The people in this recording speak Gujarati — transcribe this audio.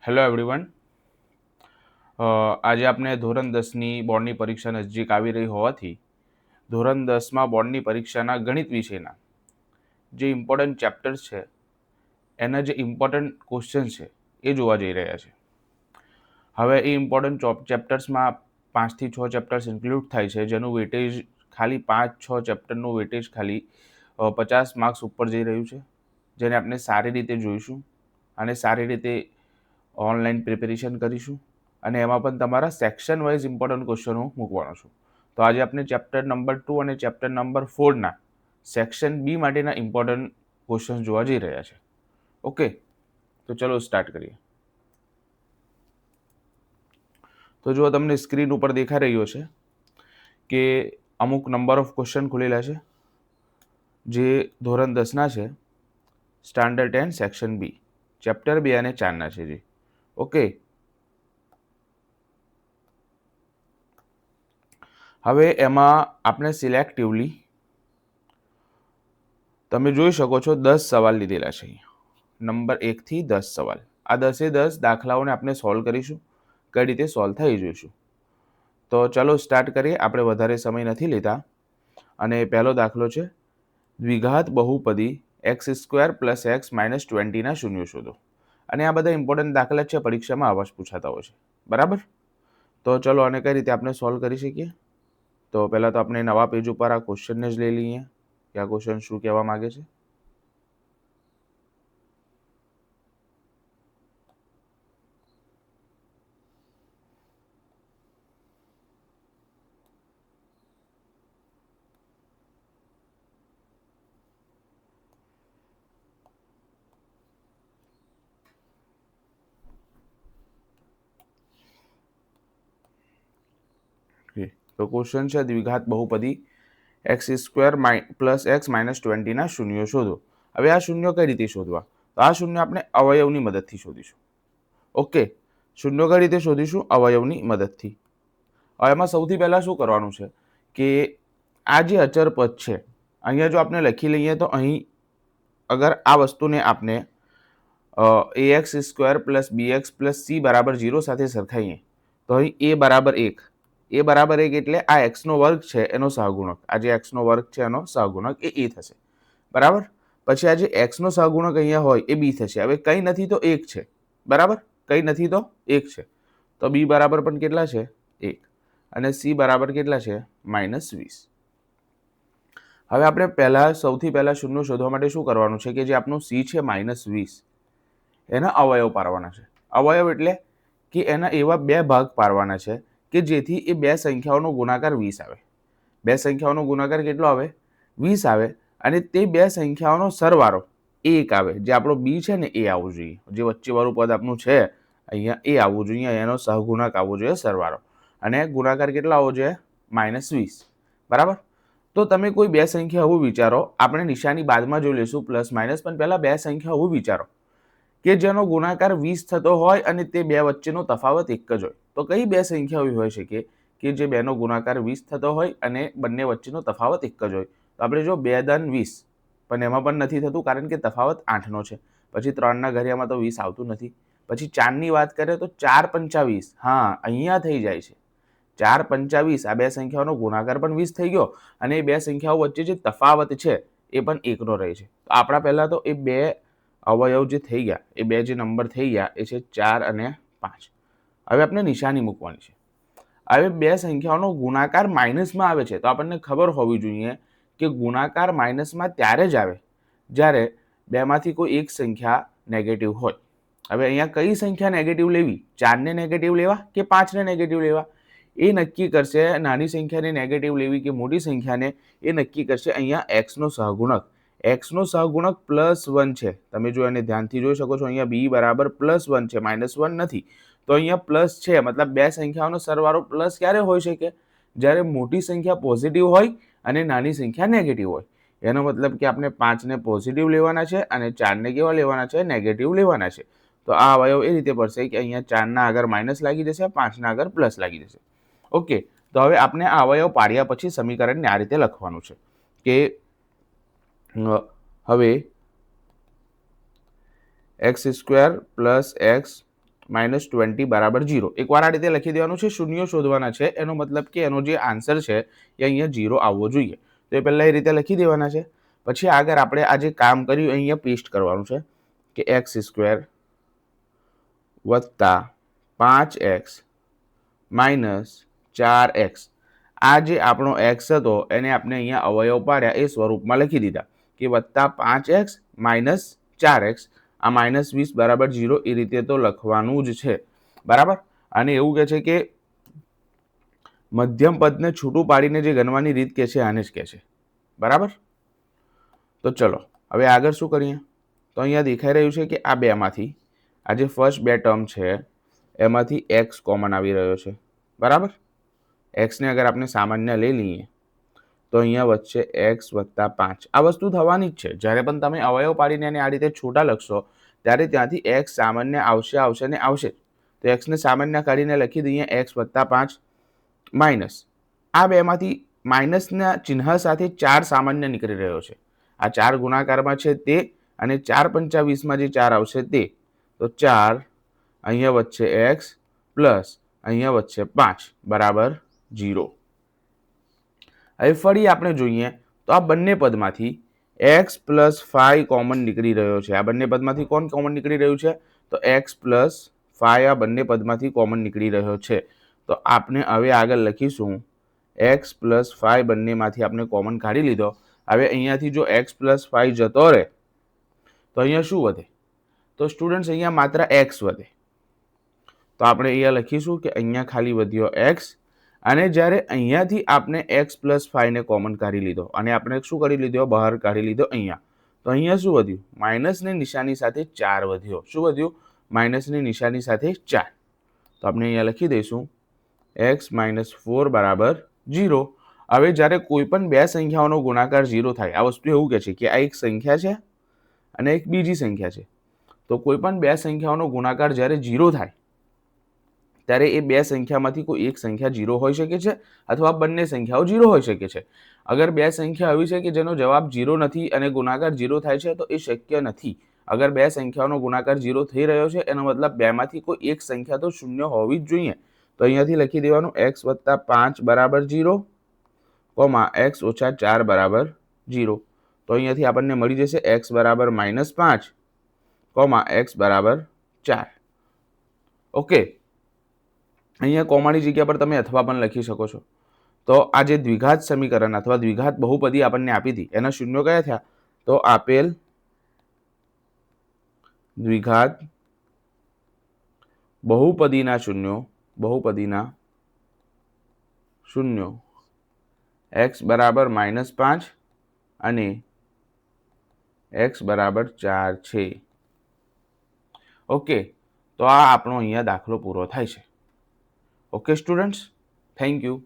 Hello everyone. આજે આપણે ધોરણ 10ની બોર્ડની પરીક્ષા નજીક આવી રહી હોવાથી ધોરણ 10માં બોર્ડની પરીક્ષાના ગણિત વિષયના જે ઇમ્પોર્ટન્ટ ચેપ્ટર્સ છે એના જે ઇમ્પોર્ટન્ટ ક્વેશ્ચન છે એ જોવા જઈ રહ્યા છે. હવે એ ઇમ્પોર્ટન્ટ ચેપ્ટર્સમાં 5 થી 6 ચેપ્ટર્સ ઇન્ક્લુડ થાય છે, જેનું વેટેજ ખાલી 5-6 ચેપ્ટરનું વેટેજ ખાલી 50 માર્ક્સ ઉપર જઈ રહ્યું છે, જેને આપણે સારી રીતે જોઈશું અને સારી રીતે ઓનલાઈન પ્રિપેરેશન કરીશું અને એમાં પણ તમારા સેક્શન વાઇઝ ઇમ્પોર્ટન્ટ ક્વેશ્ચનો મૂકવાનો છું. તો આજે આપણે ચેપ્ટર નંબર 2 અને ચેપ્ટર નંબર 4ના સેક્શન બી માટેના ઇમ્પોર્ટન્ટ ક્વેશ્ચન જોવા જઈ રહ્યા છે. ઓકે, તો ચલો સ્ટાર્ટ કરીએ. તો જો તમને સ્ક્રીન ઉપર દેખાઈ રહ્યો છે કે અમુક નંબર ઓફ ક્વેશ્ચન ખુલેલા છે જે ધોરણ 10ના છે, સ્ટાન્ડર્ડ 10 સેક્શન બી, ચેપ્ટર 2 અને 4ના છે જી. ઓકે, હવે એમાં આપણે સિલેક્ટિવલી તમે જોઈ શકો છો 10 સવાલ લીધેલા છે. નંબર 1 થી 10 સવાલ. આ 10 દાખલાઓને આપણે સોલ્વ કરીશું, કઈ રીતે સોલ્વ થઈ જોઈશું. તો ચલો સ્ટાર્ટ કરીએ, આપણે વધારે સમય નથી લેતા. અને પહેલો દાખલો છે દ્વિઘાત બહુપદી x² + x - 20 ના શૂન્ય શોધો. અને આ બધા ઇમ્પોર્ટન્ટ દાખલા છે, પરીક્ષામાં આવા જ પૂછાતા હોય છે, બરાબર. તો ચલો આને કઈ રીતે આપણે સોલ્વ કરી શકીએ. તો પહેલાં તો આપણે નવા પેજ ઉપર આ ક્વેશ્ચનને જ લઈ લઈએ કે આ ક્વેશ્ચન શું કહેવા માંગે છે. તો ક્વેશ્ચન છે દ્વિઘાત બહુપદી x² + x - 20 ના શૂન્યો શોધો. હવે આ શૂન્યો કઈ રીતે શોધવા? તો આ શૂન્ય આપણે અવયવની મદદથી શોધીશું. ઓકે, શૂન્યો કઈ રીતે શોધીશું? અવયવની મદદથી. હવે એમાં સૌથી પહેલા શું કરવાનું છે કે આ જે અચર પદ છે અહીંયા જો આપણે લખી લઈએ તો અહીં અગર આ વસ્તુને આપણે ax² + bx + c = 0 સાથે સરખાઈએ તો અહીં a = 1. a બરાબર 1 એટલે આ x² છે એનો સહગુણક, આ જે x² છે એનો સહગુણક એ a થશે, બરાબર. પછી આ જે x નો સહગુણક અહીંયા હોય એ b થશે. હવે કંઈ નથી તો 1 છે, બરાબર. કંઈ નથી તો 1 છે, તો b બરાબર પણ કેટલા છે? 1. અને c બરાબર કેટલા છે? -20. હવે આપણે સૌથી પહેલા શૂન્ય શોધવા માટે શું કરવાનું છે કે જે આપણું c છે -20 એના અવયવ પાડવાના છે. અવયવ એટલે કે એના એવા બે ભાગ પાડવાના છે કે જેથી એ બે સંખ્યાઓનો ગુણાકાર 20 આવે. બે સંખ્યાઓનો ગુણાકાર કેટલો આવે? 20 આવે. અને તે બે સંખ્યાઓનો સરવાળો 1 આવે. જે આપણો b છે ને એ આવવું જોઈએ, જે વચ્ચેવાળું પદ આપણું છે અહીંયા એ આવવું જોઈએ, એનો સહગુણક આવવો જોઈએ, સરવાળો. અને ગુણાકાર કેટલો આવવો જોઈએ? -20, બરાબર. તો તમે કોઈ બે સંખ્યા આવું વિચારો, આપણે નિશાની બાદમાં જોઈ લઈશું પ્લસ માઇનસ, પણ પહેલા બે સંખ્યા આવું વિચારો કે જેનો ગુણાકાર 20 થતો હોય અને તે બે વચ્ચેનો તફાવત 1 જ હોય. તો કઈ બે સંખ્યા એવી હોઈ શકે કે જે બેનો ગુણાકાર 20 થતો હોય અને બંને વચ્ચેનો તફાવત 1 જ હોય? તો આપણે જો 2 × 20, પણ એમાં પણ નથી થતું કારણ કે તફાવત 8નો છે. પછી 3ના ઘડિયામાં તો 20 આવતું નથી. પછી 4ની વાત કરીએ તો 4 × 25, હા અહીંયા થઈ જાય છે. 4 × 25, આ બે સંખ્યાઓનો ગુણાકાર પણ 20 થઈ ગયો અને એ બે સંખ્યાઓ વચ્ચે જે તફાવત છે એ પણ 1નો રહે છે. તો આપણા પહેલા તો એ બે અવયવ જે થઈ ગયા, એ બે જે નંબર થઈ ગયા એ છે 4 અને 5. હવે આપણે નિશાની મૂકવાની છે. હવે બે સંખ્યાઓનો ગુણાકાર માઇનસમાં આવે છે તો આપણને ખબર હોવી જોઈએ કે ગુણાકાર માઇનસમાં ત્યારે જ આવે જ્યારે બેમાંથી કોઈ એક સંખ્યા નેગેટિવ હોય. હવે અહીંયા કઈ સંખ્યા નેગેટિવ લેવી? 4ને નેગેટિવ લેવા કે 5ને નેગેટિવ લેવા? એ નક્કી કરશે નાની સંખ્યાને નેગેટિવ લેવી કે મોટી સંખ્યાને, એ નક્કી કરશે અહીંયા એક્સનો સહગુણક. એક્સનો સહગુણક +1 છે. તમે જો એને ધ્યાનથી જોઈ શકો છો, અહીંયા b બરાબર +1 છે, -1 નથી. તો અહીંયા પ્લસ છે, મતલબ બે સંખ્યાઓનો સરવાળો પ્લસ ક્યારે હોઈ શકે? જ્યારે મોટી સંખ્યા પોઝિટિવ હોય અને નાની સંખ્યા નેગેટિવ હોય. એનો મતલબ કે આપણે 5ને પોઝિટિવ લેવાના છે અને 4ને કેવા લેવાના છે? નેગેટિવ લેવાના છે. તો આ અવયવ એ રીતે પડશે કે અહીંયા 4ના આગળ માઇનસ લાગી જશે, 5ના આગળ પ્લસ લાગી જશે. ઓકે, તો હવે આપણે આ અવયવ પાડ્યા પછી સમીકરણને આ રીતે લખવાનું છે કે હવે x² + x માઇનસ 20 બરાબર 0. એકવાર આ રીતે લખી દેવાનું છે. શૂન્યો શોધવાના છે, એનો મતલબ કે એનો જે આન્સર છે એ અહીંયા 0 આવવો જોઈએ. તો એ પહેલાં એ રીતે લખી દેવાના છે. પછી આગળ આપણે આ જે કામ કર્યું અહીંયા પેસ્ટ કરવાનું છે કે એક્સ સ્ક્વેર વત્તા 5x માઇનસ 4x. આ જે આપણો એક્સ હતો એને આપણે અહીંયા અવયવ પાડ્યા એ સ્વરૂપમાં લખી દીધા કે વત્તા 5x માઇનસ 4x. આ -20 બરાબર 0 એ રીતે તો લખવાનું જ છે. બરાબર. અને એવું કહે છે કે મધ્યમ પદને છૂટું પાડીને જે ગણવાની રીત કે છે આને જ કહે છે. બરાબર. તો ચલો હવે આગળ શું કરીએ. તો અહીંયા દેખાઈ રહ્યું છે કે આ બેમાંથી આ જે ફર્સ્ટ બે ટર્મ છે એમાંથી એક્સ કોમન આવી રહ્યો છે. બરાબર. એક્સને અગર આપણે સામાન્ય લઈ લઈએ તો અહીંયા વચ્ચે એક્સ વત્તા 5 આ વસ્તુ થવાની જ છે. જ્યારે પણ તમે અવયવ પાડીને એને આ રીતે છોટા લખશો ત્યારે ત્યાંથી એક્સ સામાન્ય આવશે ને આવશે. તો એક્સને સામાન્ય કાઢીને લખી દઈએ એક્સ વત્તા 5 માઇનસ આ બેમાંથી માઇનસના ચિહ્ન સાથે 4 સામાન્ય નીકળી રહ્યો છે. આ 4 ગુણાકારમાં છે તે અને 4 પંચા 20માં જે 4 આવશે તે. તો 4 અહીંયા વચ્ચે એક્સ પ્લસ અહીંયા વચ્ચે 5 બરાબર 0. હવે ફરી આપણે જોઈએ તો આ બંને પદમાંથી એક્સ પ્લસ 5 કોમન નીકળી રહ્યો છે. આ બંને પદમાંથી કોણ કોમન નીકળી રહ્યું છે? તો એક્સ પ્લસ 5 આ બંને પદમાંથી કોમન નીકળી રહ્યો છે. તો આપણે હવે આગળ લખીશું એક્સ પ્લસ 5 બંનેમાંથી આપણે કોમન કાઢી લીધો. હવે અહીંયાથી જો એક્સ પ્લસ 5 જતો રહે તો અહીંયા શું વધે? તો સ્ટુડન્ટ્સ અહીંયા માત્ર એક્સ વધે. તો આપણે અહીંયા લખીશું કે અહીંયા ખાલી વધ્યો એક્સ અને જ્યારે અહીંયાથી આપણે એક્સ પ્લસ 5ને કોમન કાઢી લીધો અને આપણે શું કરી લીધો? બહાર કાઢી લીધો અહીંયા. તો અહીંયા શું વધ્યું? માઇનસની નિશાની સાથે 4 વધ્યો. શું વધ્યું? માઇનસની નિશાની સાથે 4. તો આપણે અહીંયા લખી દઈશું એક્સ માઇનસ 4 બરાબર 0. હવે જ્યારે કોઈ પણ બે સંખ્યાઓનો ગુણાકાર 0 થાય, આ વસ્તુ એવું કહે છે કે આ એક સંખ્યા છે અને એક બીજી સંખ્યા છે. તો કોઈ પણ બે સંખ્યાઓનો ગુણાકાર જ્યારે 0 થાય ત્યારે એ બે સંખ્યામાંથી કોઈ એક સંખ્યા 0 હોઈ શકે છે અથવા બંને સંખ્યાઓ 0 હોઈ શકે છે. અગર બે સંખ્યા આવી છે કે જેનો જવાબ 0 નથી અને ગુણાકાર 0 થાય છે તો એ શક્ય નથી. અગર બે સંખ્યાઓનો ગુણાકાર 0 થઈ રહ્યો છે એનો મતલબ બેમાંથી કોઈ એક સંખ્યા તો શૂન્ય હોવી જ જોઈએ. તો અહીંયાથી લખી દેવાનું એક્સ વત્તા 5 બરાબર 0 કોમા એક્સ ઓછા 4 બરાબર 0. તો અહીંયાથી આપણને મળી જશે એક્સ બરાબર -5 કોમા એક્સ બરાબર 4. ઓકે. અહીંયા કોમાની જગ્યા પર તમે અથવા પણ લખી શકો છો. તો આ જે દ્વિઘાત સમીકરણ અથવા દ્વિઘાત બહુપદી આપણને આપી હતી એના શૂન્યો કયા થયા? તો આપેલ દ્વિઘાત બહુપદીના શૂન્યો એક્સ બરાબર -5 અને એક્સ બરાબર 4 છે. ઓકે. તો આ આપણો અહીંયા દાખલો પૂરો થાય છે. Okay students, thank you.